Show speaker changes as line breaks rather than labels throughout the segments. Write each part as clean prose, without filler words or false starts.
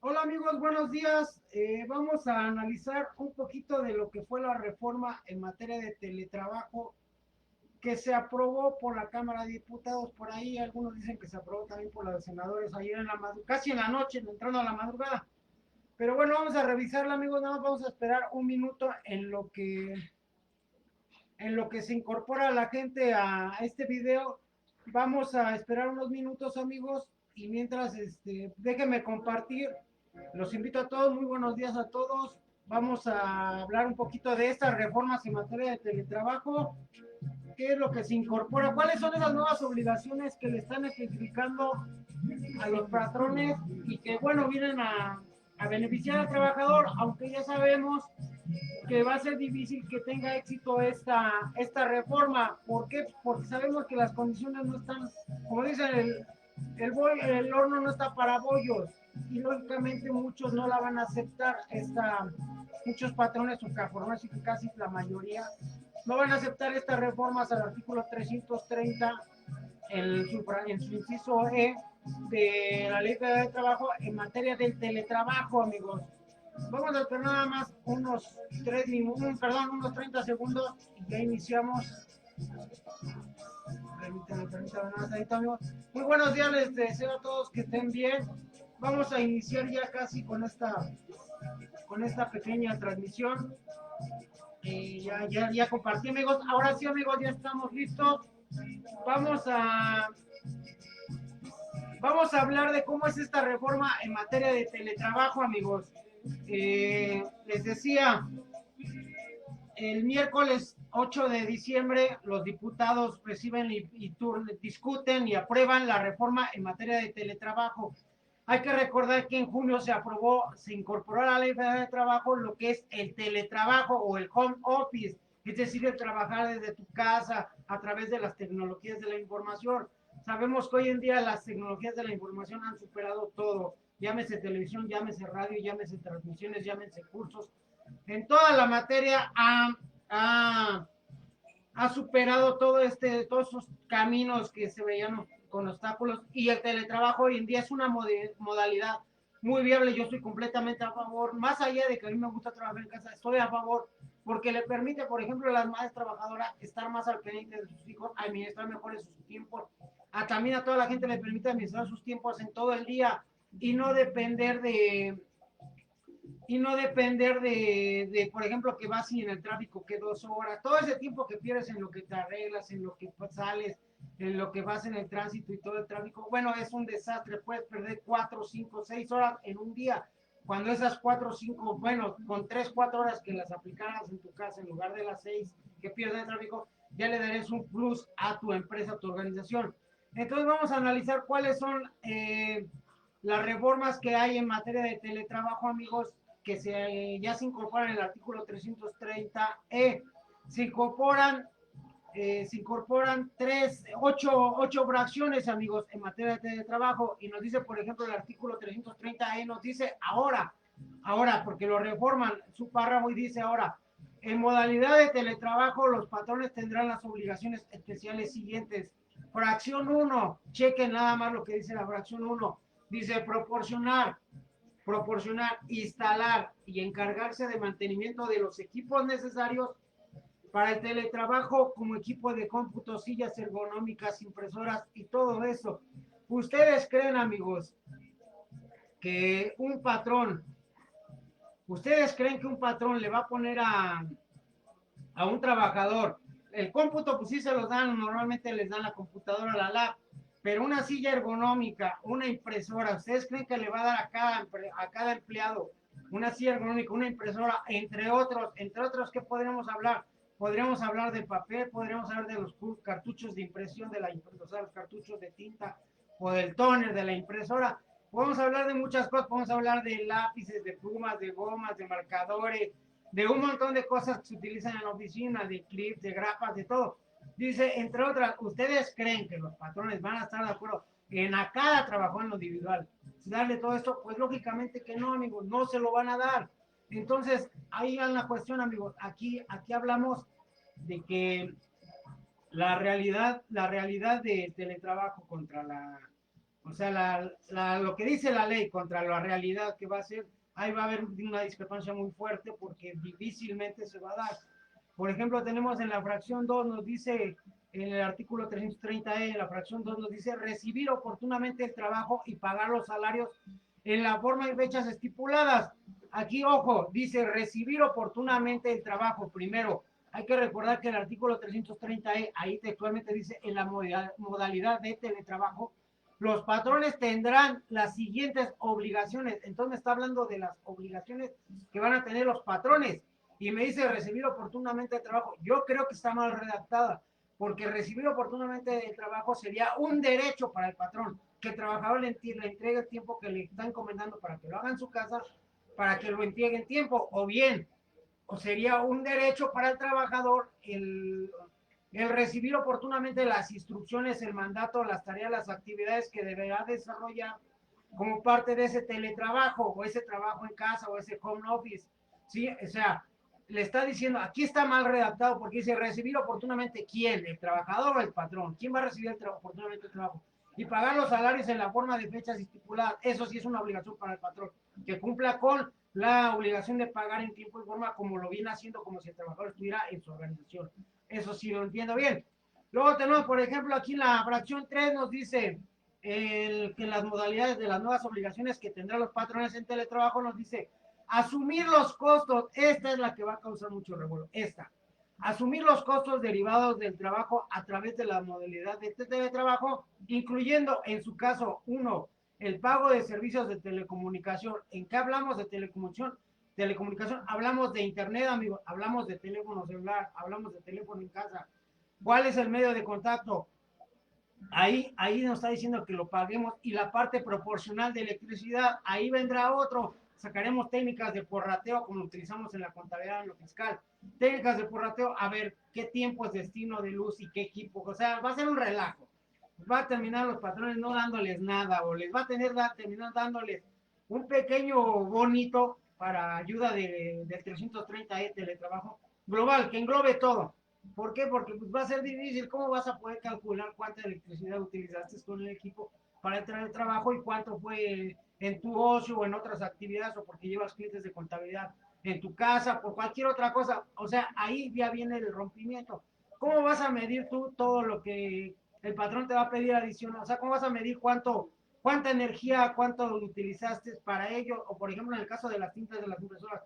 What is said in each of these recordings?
Hola amigos, buenos días. Vamos a analizar un poquito de lo que fue la reforma en materia de teletrabajo que se aprobó por la Cámara de Diputados. Por ahí algunos dicen que se aprobó también por los senadores ayer en la casi en la noche, entrando a la madrugada. Pero bueno, vamos a revisarla amigos, nada más vamos a esperar un minuto en lo que se incorpora la gente a este video. Vamos a esperar unos minutos amigos y mientras déjenme compartir. Los invito a todos, muy buenos días a todos. Vamos a hablar un poquito de estas reformas en materia de teletrabajo, qué es lo que se incorpora, cuáles son esas nuevas obligaciones que le están especificando a los patrones y que, bueno, vienen a beneficiar al trabajador, aunque ya sabemos que va a ser difícil que tenga éxito esta reforma. ¿Por qué? Porque sabemos que las condiciones no están, como dicen, el horno no está para bollos y lógicamente muchos no la van a aceptar. Muchos patrones o casi la mayoría no van a aceptar estas reformas al artículo 330 en su inciso E de la Ley Federal de Trabajo en materia del teletrabajo, amigos. Vamos a esperar nada más unos 3 minutos, perdón, unos 30 segundos y ya iniciamos. Permítanme nada más, amigos. Muy buenos días, les deseo a todos que estén bien. Vamos a iniciar ya casi con esta pequeña transmisión. Ya compartí, amigos. Ahora sí, amigos, ya estamos listos. Vamos a, vamos a hablar de cómo es esta reforma en materia de teletrabajo, amigos. Les decía, el miércoles 8 de diciembre los diputados reciben discuten y aprueban la reforma en materia de teletrabajo. Hay que recordar que en junio se incorporó a la Ley Federal de Trabajo lo que es el teletrabajo o el home office, es decir, el trabajar desde tu casa a través de las tecnologías de la información. Sabemos que hoy en día las tecnologías de la información han superado todo, llámese televisión, llámese radio, llámese transmisiones, llámese cursos. En toda la materia ha superado todos esos caminos que se veían con obstáculos y el teletrabajo hoy en día es una modalidad muy viable. Yo estoy completamente a favor, más allá de que a mí me gusta trabajar en casa, estoy a favor porque le permite, por ejemplo, a las madres trabajadoras estar más al pendiente de sus hijos, administrar mejor sus tiempos. También a toda la gente le permite administrar sus tiempos en todo el día y no depender por ejemplo, que vas y en el tráfico que 2 horas, todo ese tiempo que pierdes en lo que te arreglas, en lo que sales, en lo que vas en el tránsito y todo el tráfico, bueno, es un desastre, puedes perder 4, 5, 6 horas en un día, cuando esas 4, 5, bueno, con 3, 4 horas que las aplicaras en tu casa en lugar de las 6 que pierdes en el tráfico, ya le darías un plus a tu empresa, a tu organización. Entonces vamos a analizar cuáles son las reformas que hay en materia de teletrabajo, amigos, que ya se incorporan en el artículo 330E. Se incorporan, ocho fracciones, amigos, en materia de trabajo. Y nos dice, por ejemplo, el artículo 330E nos dice ahora, porque lo reforman su párrafo y dice ahora, en modalidad de teletrabajo, los patrones tendrán las obligaciones especiales siguientes. Fracción 1, chequen nada más lo que dice la fracción 1. Dice proporcionar, instalar y encargarse de mantenimiento de los equipos necesarios para el teletrabajo, como equipo de cómputo, sillas ergonómicas, impresoras y todo eso. ¿Ustedes creen, amigos, que un patrón le va a poner a un trabajador? El cómputo, pues sí se los dan, normalmente les dan la computadora, la lab, pero una silla ergonómica, una impresora, ¿ustedes creen que le va a dar a cada empleado una silla ergonómica, una impresora, entre otros, ¿qué podríamos hablar? Podríamos hablar de papel, podríamos hablar de los cartuchos de impresión de la impresora, o sea, los cartuchos de tinta o del tóner de la impresora. Podemos hablar de muchas cosas, podemos hablar de lápices, de plumas, de gomas, de marcadores, de un montón de cosas que se utilizan en la oficina, de clips, de grapas, de todo. Dice, entre otras, ¿ustedes creen que los patrones van a estar de acuerdo en a cada trabajo en lo individual darle todo esto? Pues lógicamente que no, amigos, no se lo van a dar. Entonces, ahí va la cuestión, amigos. Aquí hablamos de que la realidad de teletrabajo contra O sea, lo que dice la ley contra la realidad que va a ser, ahí va a haber una discrepancia muy fuerte porque difícilmente se va a dar. Por ejemplo, tenemos en la fracción 2, nos dice, en el artículo 330E, en la fracción 2 nos dice recibir oportunamente el trabajo y pagar los salarios en la forma y fechas estipuladas. Aquí, ojo, dice recibir oportunamente el trabajo. Primero, hay que recordar que el artículo 330E, ahí textualmente dice, en la modalidad de teletrabajo, los patrones tendrán las siguientes obligaciones. Entonces me está hablando de las obligaciones que van a tener los patrones. Y me dice recibir oportunamente el trabajo. Yo creo que está mal redactada, porque recibir oportunamente el trabajo sería un derecho para el patrón, que el trabajador le entregue el tiempo que le está encomendando para que lo haga en su casa, para que lo entregue en tiempo, o bien, o sería un derecho para el trabajador el recibir oportunamente las instrucciones, el mandato, las tareas, las actividades que deberá desarrollar como parte de ese teletrabajo o ese trabajo en casa o ese home office. ¿Sí? O sea, le está diciendo, aquí está mal redactado porque dice recibir oportunamente quién, el trabajador o el patrón. ¿Quién va a recibir oportunamente el trabajo? Y pagar los salarios en la forma de fechas estipuladas. Eso sí es una obligación para el patrón, que cumpla con la obligación de pagar en tiempo y forma como lo viene haciendo, como si el trabajador estuviera en su organización. Eso sí lo entiendo bien. Luego tenemos, por ejemplo, aquí en la fracción 3 nos dice que las modalidades de las nuevas obligaciones que tendrán los patrones en teletrabajo nos dice asumir los costos. Esta es la que va a causar mucho revuelo. Esta. Asumir los costos derivados del trabajo a través de la modalidad de teletrabajo, incluyendo en su caso, uno, el pago de servicios de telecomunicación. ¿En qué hablamos de telecomunicación? Telecomunicación, hablamos de internet, amigos, hablamos de teléfono celular, hablamos de teléfono en casa. ¿Cuál es el medio de contacto? Ahí nos está diciendo que lo paguemos, y la parte proporcional de electricidad, ahí vendrá otro. Sacaremos técnicas de porrateo como utilizamos en la contabilidad, en lo fiscal. Técnicas de porrateo, a ver qué tiempo es destino de luz y qué equipo. O sea, va a ser un relajo. Va a terminar los patrones no dándoles nada, o les va a terminar dándoles un pequeño bonito para ayuda del 330E teletrabajo global, que englobe todo. ¿Por qué? Porque pues, va a ser difícil. ¿Cómo vas a poder calcular cuánta electricidad utilizaste con el equipo para entrar al trabajo y cuánto fue en tu ocio o en otras actividades, o porque llevas clientes de contabilidad en tu casa, por cualquier otra cosa? O sea, ahí ya viene el rompimiento. ¿Cómo vas a medir tú todo lo que el patrón te va a pedir adicional? O sea, ¿cómo vas a medir cuánta energía, cuánto utilizaste para ello? O por ejemplo, en el caso de las tintas de las impresoras,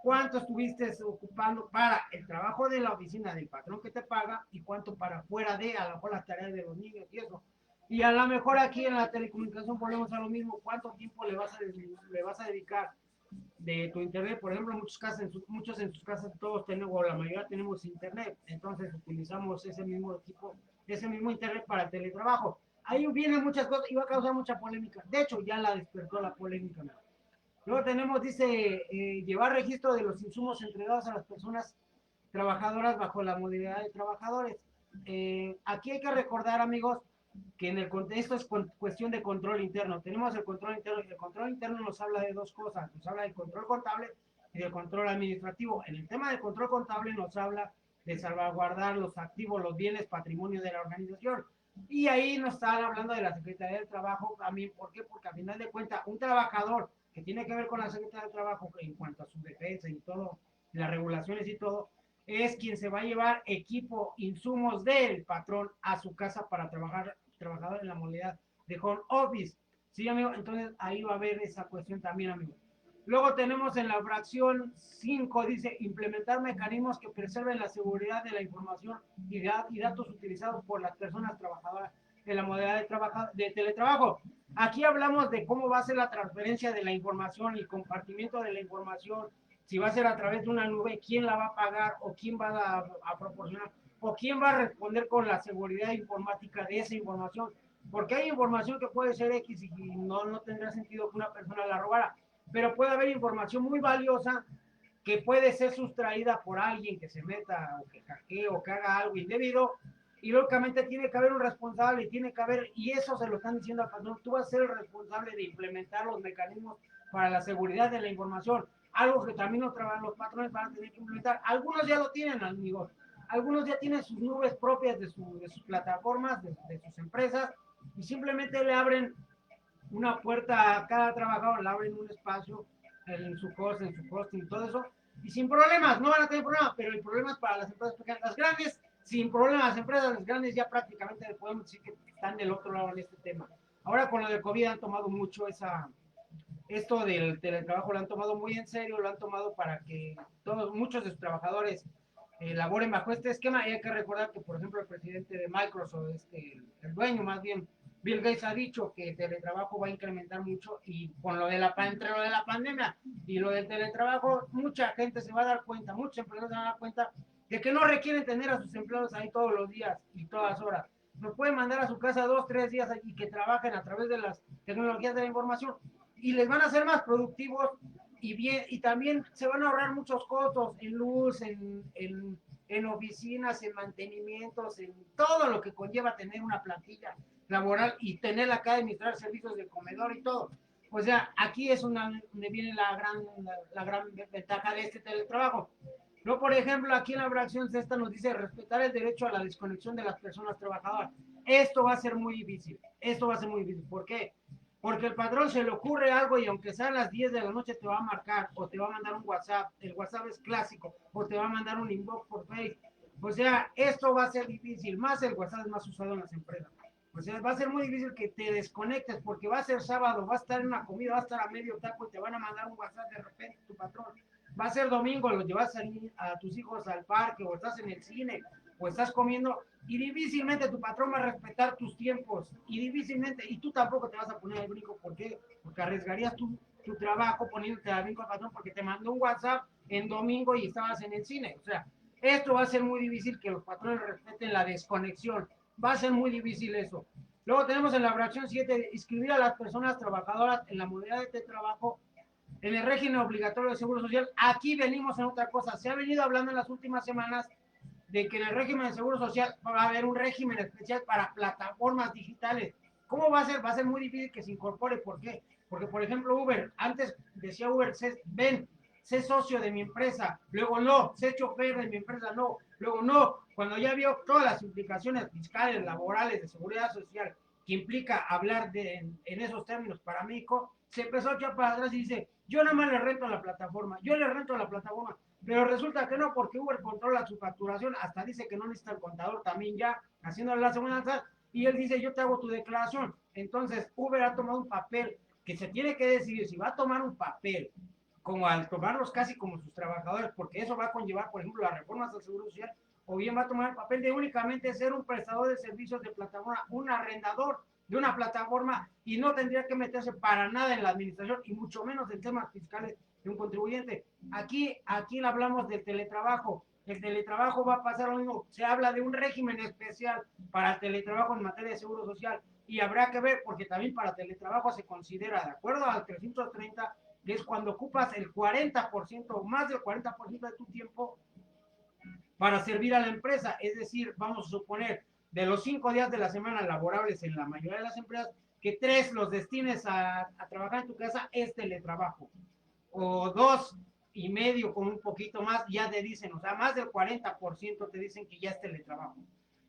cuánto estuviste ocupando para el trabajo de la oficina del patrón que te paga y cuánto para fuera de, a lo mejor, las tareas de los niños y eso. Y a lo mejor aquí en la telecomunicación volvemos a lo mismo. ¿Cuánto tiempo le vas a dedicar de tu internet? Por ejemplo, muchos en sus casas, todos tenemos, o la mayoría tenemos internet. Entonces utilizamos ese mismo equipo, ese mismo internet para el teletrabajo. Ahí vienen muchas cosas y va a causar mucha polémica. De hecho, ya la despertó la polémica, ¿no? Luego tenemos, dice, llevar registro de los insumos entregados a las personas trabajadoras bajo la modalidad de trabajadores. Aquí hay que recordar, amigos, que en el contexto es cuestión de control interno. Tenemos el control interno, y el control interno nos habla de dos cosas. Nos habla del control contable y del control administrativo. En el tema del control contable nos habla de salvaguardar los activos, los bienes, patrimonio de la organización. Y ahí nos están hablando de la Secretaría del Trabajo también. ¿Por qué? Porque a final de cuentas, un trabajador que tiene que ver con la Secretaría del Trabajo en cuanto a su defensa y todo, las regulaciones y todo, es quien se va a llevar equipo, insumos del patrón a su casa para trabajador en la modalidad de home office. Sí, amigo, entonces ahí va a haber esa cuestión también, amigo. Luego tenemos en la fracción 5, dice implementar mecanismos que preserven la seguridad de la información y datos utilizados por las personas trabajadoras en la modalidad de teletrabajo. Aquí hablamos de cómo va a ser la transferencia de la información, el compartimiento de la información, si va a ser a través de una nube, quién la va a pagar o quién va a proporcionar o quién va a responder con la seguridad informática de esa información. Porque hay información que puede ser X y no tendrá sentido que una persona la robara, pero puede haber información muy valiosa que puede ser sustraída por alguien que se meta o que hackee o que haga algo indebido, y lógicamente tiene que haber un responsable, y eso se lo están diciendo al patrón, tú vas a ser el responsable de implementar los mecanismos para la seguridad de la información, algo que también los patrones van a tener que implementar. Algunos ya lo tienen, amigos, algunos ya tienen sus nubes propias de sus plataformas, de sus empresas, y simplemente le abren una puerta a cada trabajador, le abren un espacio en su coste, en su hosting, todo eso, y sin problemas, no van a tener problemas, pero el problema es para las empresas pequeñas. Las grandes, sin problemas, las empresas grandes ya prácticamente podemos decir que están del otro lado en este tema. Ahora con lo de COVID han tomado mucho esto del teletrabajo, lo han tomado muy en serio, lo han tomado para que muchos de sus trabajadores laboren bajo este esquema. Y hay que recordar que, por ejemplo, el presidente de Microsoft, el dueño más bien, Bill Gates, ha dicho que el teletrabajo va a incrementar mucho, y con entre lo de la pandemia y lo del teletrabajo, mucha gente se va a dar cuenta, muchos empleados se van a dar cuenta de que no requieren tener a sus empleados ahí todos los días y todas horas. Nos pueden mandar a su casa 2, 3 días y que trabajen a través de las tecnologías de la información, y les van a ser más productivos, y también se van a ahorrar muchos costos en luz, en oficinas, en mantenimientos, en todo lo que conlleva tener una plantilla laboral y tenerla que administrar servicios de comedor y todo. O sea, aquí es donde viene la gran ventaja de este teletrabajo. No, por ejemplo, aquí en la fracción sexta nos dice respetar el derecho a la desconexión de las personas trabajadoras. Esto va a ser muy difícil. Esto va a ser muy difícil. ¿Por qué? Porque el patrón se le ocurre algo y aunque sea a las 10 de la noche te va a marcar o te va a mandar un WhatsApp. El WhatsApp es clásico. O te va a mandar un inbox por Facebook. O sea, esto va a ser difícil. Más el WhatsApp es más usado en las empresas. O sea, va a ser muy difícil que te desconectes porque va a ser sábado, va a estar en una comida, va a estar a medio taco y te van a mandar un WhatsApp de repente tu patrón. Va a ser domingo, lo llevas a tus hijos al parque, o estás en el cine, o estás comiendo, y difícilmente tu patrón va a respetar tus tiempos, y difícilmente, y tú tampoco te vas a poner el brinco. ¿Por qué? Porque arriesgarías tu trabajo poniéndote al brinco al patrón porque te mandó un WhatsApp en domingo y estabas en el cine. O sea, esto va a ser muy difícil que los patrones respeten la desconexión. Va a ser muy difícil eso. Luego tenemos en la fracción 7, inscribir a las personas trabajadoras en la modalidad de trabajo en el régimen obligatorio de seguro social. Aquí venimos en otra cosa. Se ha venido hablando en las últimas semanas de que en el régimen de seguro social va a haber un régimen especial para plataformas digitales. ¿Cómo va a ser? Va a ser muy difícil que se incorpore. ¿Por qué? Porque, por ejemplo, Uber, antes decía Uber, ven, sé socio de mi empresa, luego no, sé chofer de mi empresa, no, luego no. Cuando ya vio todas las implicaciones fiscales, laborales, de seguridad social, que implica hablar en esos términos para México, se empezó a echar para atrás y dice, yo nada más le rento a la plataforma, yo le rento a la plataforma, pero resulta que no, porque Uber controla su facturación, hasta dice que no necesita el contador también ya, haciéndole la seguridad, y él dice, yo te hago tu declaración. Entonces, Uber ha tomado un papel que se tiene que decidir si va a tomar un papel, como al tomarlos casi como sus trabajadores, porque eso va a conllevar, por ejemplo, las reformas del Seguro Social, o bien va a tomar el papel de únicamente ser un prestador de servicios de plataforma, un arrendador de una plataforma, y no tendría que meterse para nada en la administración, y mucho menos en temas fiscales de un contribuyente. Aquí hablamos del teletrabajo. El teletrabajo va a pasar lo mismo. Se habla de un régimen especial para el teletrabajo en materia de seguro social, y habrá que ver, porque también para teletrabajo se considera, de acuerdo al 330, que es cuando ocupas el 40% o más del 40% de tu tiempo para servir a la empresa. Es decir, vamos a suponer, de los 5 días de la semana laborables en la mayoría de las empresas, que 3 los destines a trabajar en tu casa, es teletrabajo. O 2,5 con un poquito más, ya te dicen, o sea, más del 40% te dicen que ya es teletrabajo.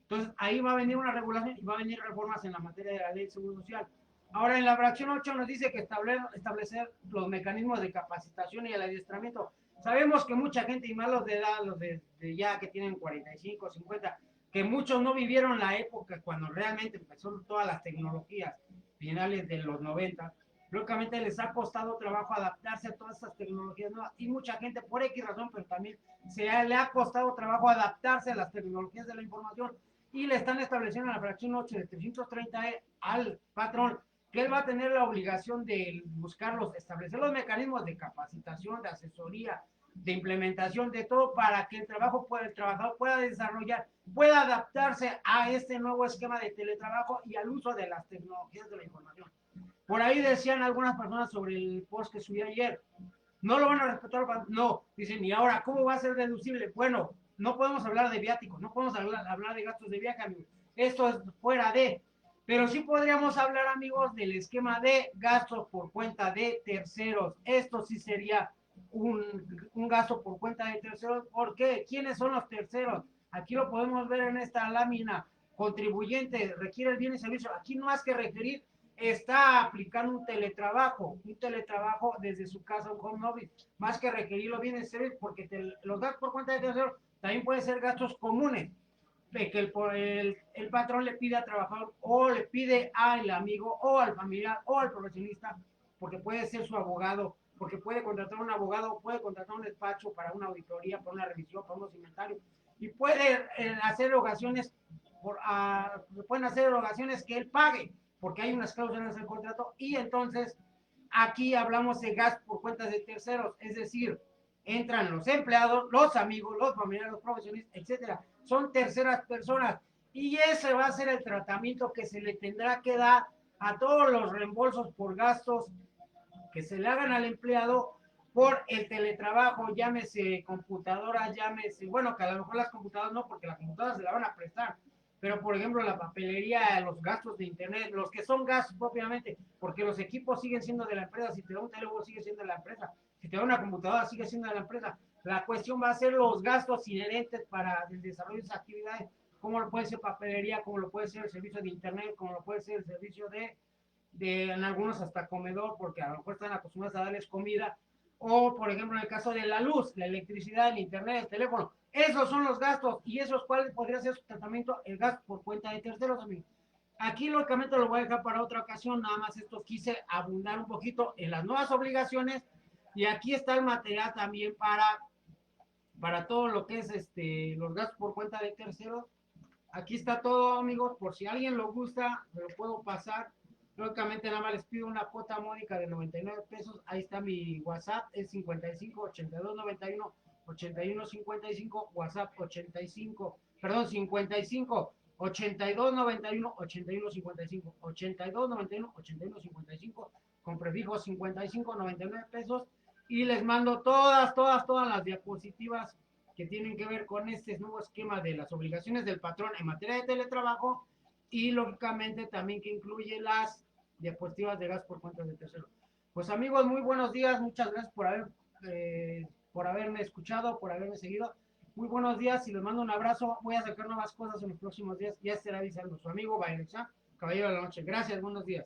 Entonces, ahí va a venir una regulación y va a venir reformas en la materia de la ley de seguro social. Ahora, en la fracción 8 nos dice que establecer los mecanismos de capacitación y el adiestramiento. Sabemos que mucha gente, y más los de edad, los de ya que tienen 45, 50, que muchos no vivieron la época cuando realmente empezó todas las tecnologías, finales de los 90, lógicamente les ha costado trabajo adaptarse a todas estas tecnologías nuevas, y mucha gente por X razón, pero también le ha costado trabajo adaptarse a las tecnologías de la información, y le están estableciendo en la fracción 8 de 330 al patrón que él va a tener la obligación de buscarlos, establecer los mecanismos de capacitación, de asesoría, de implementación, de todo, para que el trabajador pueda desarrollar, pueda adaptarse a este nuevo esquema de teletrabajo y al uso de las tecnologías de la información. Por ahí decían algunas personas sobre el post que subí ayer, no lo van a respetar, no, dicen, y ahora, ¿cómo va a ser deducible? Bueno, no podemos hablar de viáticos, no podemos hablar de gastos de viaje, amigos, esto es fuera de, pero sí podríamos hablar, amigos, del esquema de gastos por cuenta de terceros. Esto sí sería un gasto por cuenta de terceros. ¿Por qué? ¿Quiénes son los terceros? Aquí lo podemos ver en esta lámina. Contribuyente requiere el bien y servicio. Aquí no más que requerir, está aplicando un teletrabajo desde su casa, un home office, más que requerirlo bien en serio, porque los gastos por cuenta de terceros también pueden ser gastos comunes, de que el patrón le pide al trabajador o le pide al amigo o al familiar o al profesionista, porque puede ser su abogado, porque puede contratar un abogado, puede contratar un despacho para una auditoría, para una revisión, para unos inventarios, y puede hacer erogaciones, pueden hacer erogaciones que él pague, porque hay unas cláusulas en el contrato, y entonces aquí hablamos de gasto por cuentas de terceros, es decir, entran los empleados, los amigos, los familiares, los profesionistas, etcétera. Son terceras personas y ese va a ser el tratamiento que se le tendrá que dar a todos los reembolsos por gastos que se le hagan al empleado por el teletrabajo, llámese computadoras, llámese, bueno, que a lo mejor las computadoras no, porque las computadoras se la van a prestar, pero por ejemplo la papelería, los gastos de internet, los que son gastos propiamente, porque los equipos siguen siendo de la empresa, si te da un teléfono sigue siendo de la empresa, si te da una computadora sigue siendo de la empresa, la cuestión va a ser los gastos inherentes para el desarrollo de esas actividades, como lo puede ser papelería, como lo puede ser el servicio de internet, como lo puede ser el servicio en algunos hasta comedor, porque a lo mejor están acostumbrados a darles comida, o por ejemplo en el caso de la luz, la electricidad, el internet, el teléfono, esos son los gastos y esos cuáles podría ser su tratamiento, el gasto por cuenta de terceros, amigos. Aquí lógicamente lo voy a dejar para otra ocasión, nada más esto quise abundar un poquito en las nuevas obligaciones y aquí está el material también para todo lo que es los gastos por cuenta de terceros. Aquí está todo, amigos, por si a alguien lo gusta, me lo puedo pasar. Lógicamente nada más les pido una cuota módica de 99 pesos. Ahí está mi WhatsApp, es 55 82 91 81 55, WhatsApp 85, perdón, 55 82 91 81 55, 82 91 81 55, con prefijo 55 99 pesos. Y les mando todas las diapositivas que tienen que ver con este nuevo esquema de las obligaciones del patrón en materia de teletrabajo y lógicamente también que incluye las diapositivas de gas por cuenta de tercero. Pues amigos, muy buenos días, muchas gracias por haberme escuchado, por haberme seguido. Muy buenos días y les mando un abrazo. Voy a sacar nuevas cosas en los próximos días. Ya estará avisando su amigo Bailexa, Caballero de la Noche. Gracias, buenos días.